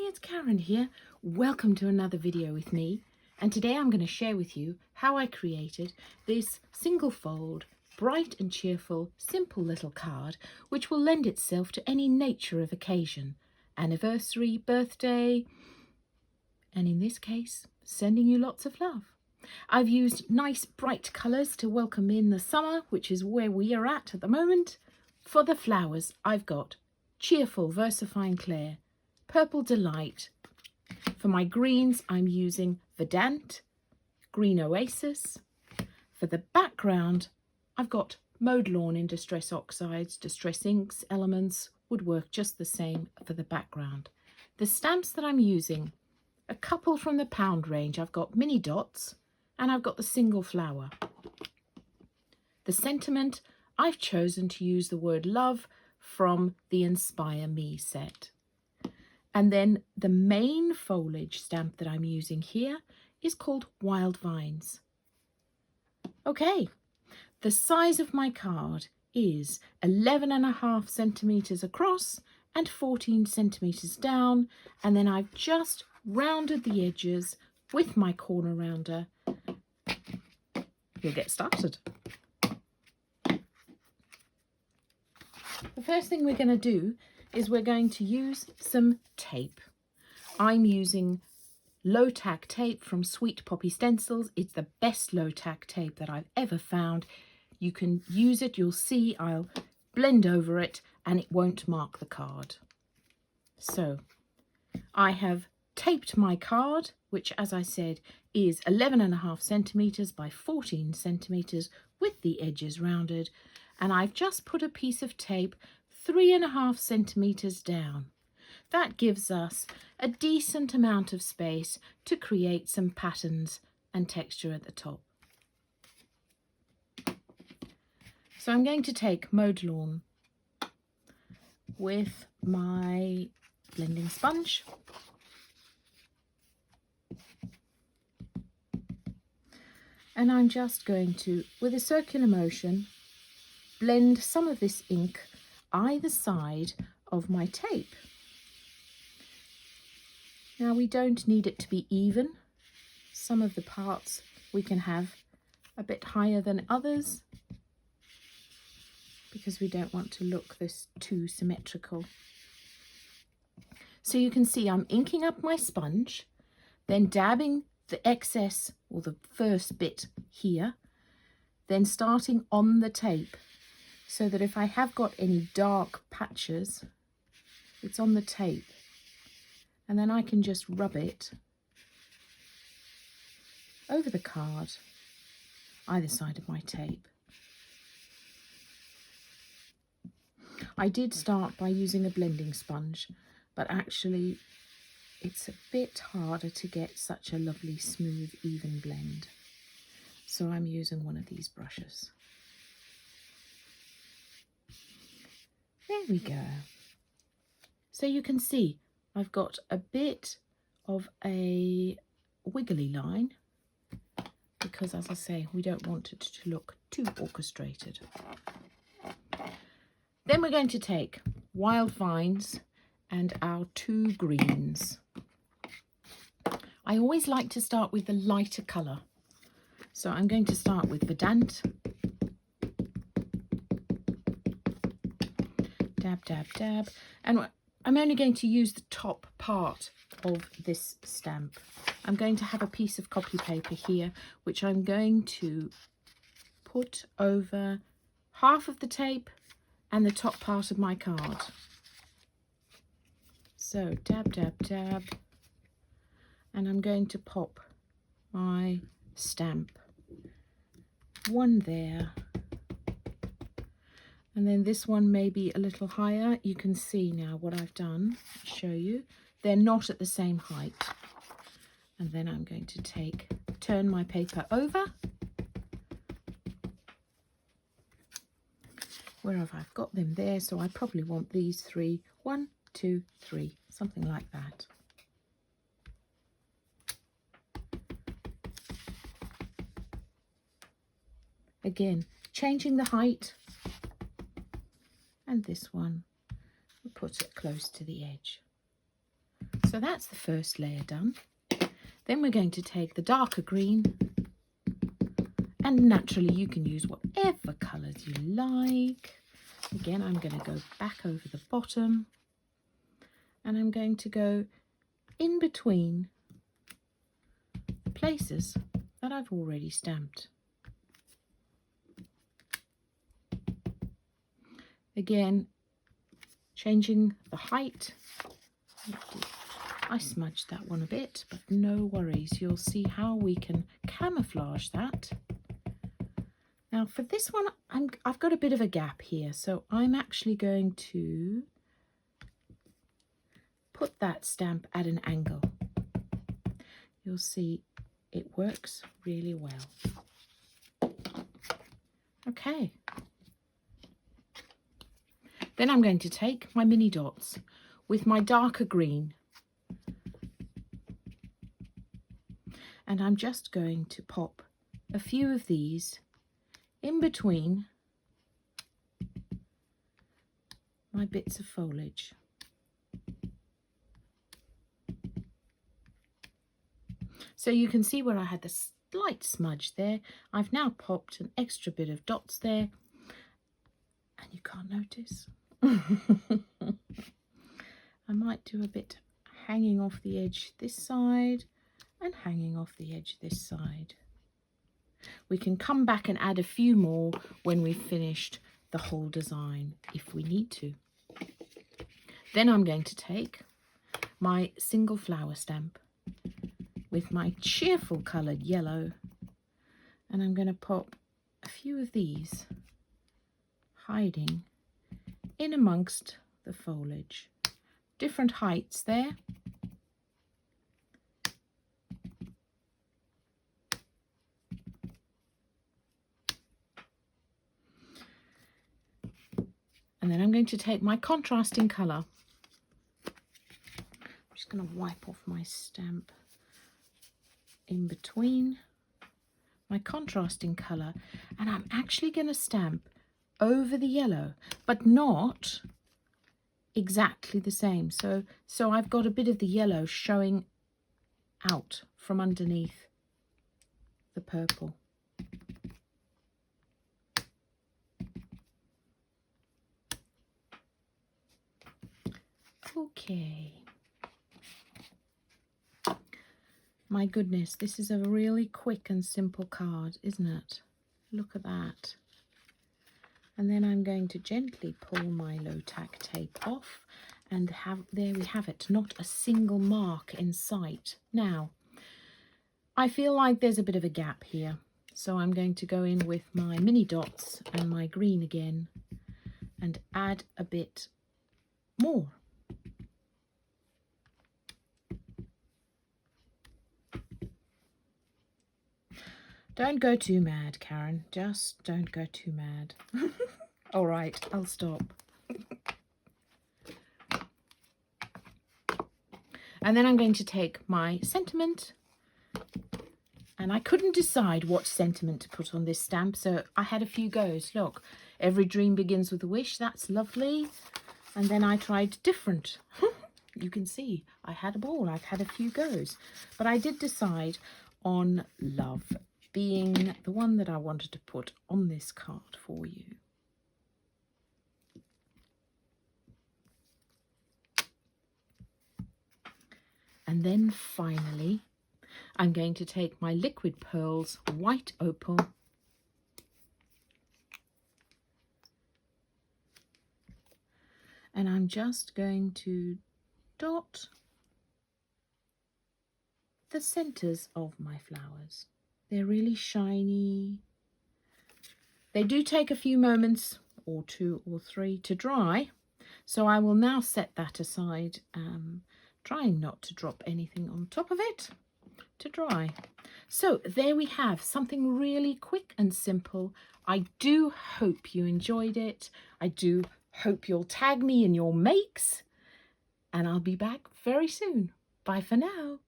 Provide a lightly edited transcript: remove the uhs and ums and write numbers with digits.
Hi, it's Karen here. Welcome to another video with me. And today I'm going to share with you how I created this single fold, bright and cheerful, simple little card, which will lend itself to any nature of occasion. Anniversary, birthday, and in this case, sending you lots of love. I've used nice bright colours to welcome in the summer, which is where we are at the moment. For the flowers, I've got Cheerful Versafine Clair, Purple Delight. For my greens, I'm using Verdant, Green Oasis. For the background, I've got Mowed Lawn in Distress Oxides, Distress Inks, Elements would work just the same for the background. The stamps that I'm using, a couple from the pound range. I've got mini dots and I've got the single flower. The sentiment, I've chosen to use the word love from the Inspire Me set. And then the main foliage stamp that I'm using here is called Wild Vines. Okay, the size of my card is 11.5 centimetres across and 14 centimetres down, and then I've just rounded the edges with my corner rounder. We'll get started. The first thing we're going to do is we're going to use some tape. I'm using low tack tape from Sweet Poppy Stencils. It's the best low tack tape that I've ever found. You can use it, you'll see I'll blend over it and it won't mark the card. So I have taped my card, which as I said is 11.5 centimetres by 14 centimetres with the edges rounded, and I've just put a piece of tape 3.5 centimetres down. That gives us a decent amount of space to create some patterns and texture at the top. So I'm going to take Mowed Lawn with my blending sponge. And I'm just going to, with a circular motion, blend some of this ink either side of my tape. Now we don't need it to be even. Some of the parts we can have a bit higher than others because we don't want to look this too symmetrical. So you can see I'm inking up my sponge, then dabbing the excess or the first bit here, then starting on the tape, so that if I have got any dark patches, it's on the tape. And then I can just rub it over the card, either side of my tape. I did start by using a blending sponge, but actually it's a bit harder to get such a lovely, smooth, even blend. So I'm using one of these brushes. There we go. So you can see I've got a bit of a wiggly line because, as I say, we don't want it to look too orchestrated. Then we're going to take Wild Vines and our two greens. I always like to start with the lighter colour. So I'm going to start with Verdant. Dab, dab, dab. And I'm only going to use the top part of this stamp. I'm going to have a piece of copy paper here, which I'm going to put over half of the tape and the top part of my card. So dab, dab, dab. And I'm going to pop my stamp. One there. And then this one may be a little higher. You can see now what I've done. I'll show you. They're not at the same height. And then I'm going to turn my paper over. Where have I got them there? So I probably want these three. 1, 2, 3, something like that. Again, changing the height. And this one, we'll put it close to the edge. So So that's the first layer done. Then we're going to take the darker green, and naturally you can use whatever colours you like. Again, I'm going to go back over the bottom, and I'm going to go in between the places that I've already stamped. Again, changing the height. I smudged that one a bit, but no worries. You'll see how we can camouflage that. Now for this one, I've got a bit of a gap here, so I'm actually going to put that stamp at an angle. You'll see it works really well. Okay. Then I'm going to take my mini dots with my darker green, and I'm just going to pop a few of these in between my bits of foliage. So you can see where I had the slight smudge there. I've now popped an extra bit of dots there, and you can't notice. I might do a bit hanging off the edge this side and hanging off the edge this side. We can come back and add a few more when we've finished the whole design if we need to. Then I'm going to take my single flower stamp with my cheerful coloured yellow, and I'm going to pop a few of these hiding in amongst the foliage. Different heights there. And then I'm going to take my contrasting colour. I'm just going to wipe off my stamp in between my contrasting colour, and I'm actually going to stamp over the yellow, but not exactly the same. So I've got a bit of the yellow showing out from underneath the purple. Okay. My goodness, this is a really quick and simple card, isn't it? Look at that. And then I'm going to gently pull my low tack tape off, and there we have it, not a single mark in sight. Now, I feel like there's a bit of a gap here, so I'm going to go in with my mini dots and my green again and add a bit more. Don't go too mad, Karen. Just don't go too mad. All right, I'll stop. And then I'm going to take my sentiment, and I couldn't decide what sentiment to put on this stamp, so I had a few goes. Look, every dream begins with a wish. That's lovely. And then I tried different. You can see I had a ball. I've had a few goes, but I did decide on love being the one that I wanted to put on this card for you. And then finally, I'm going to take my Liquid Pearls White Opal and I'm just going to dot the centres of my flowers. They're really shiny. They do take a few moments, or 2 or 3, to dry. So I will now set that aside, trying not to drop anything on top of it, to dry. So there we have something really quick and simple. I do hope you enjoyed it. I do hope you'll tag me in your makes, and I'll be back very soon. Bye for now.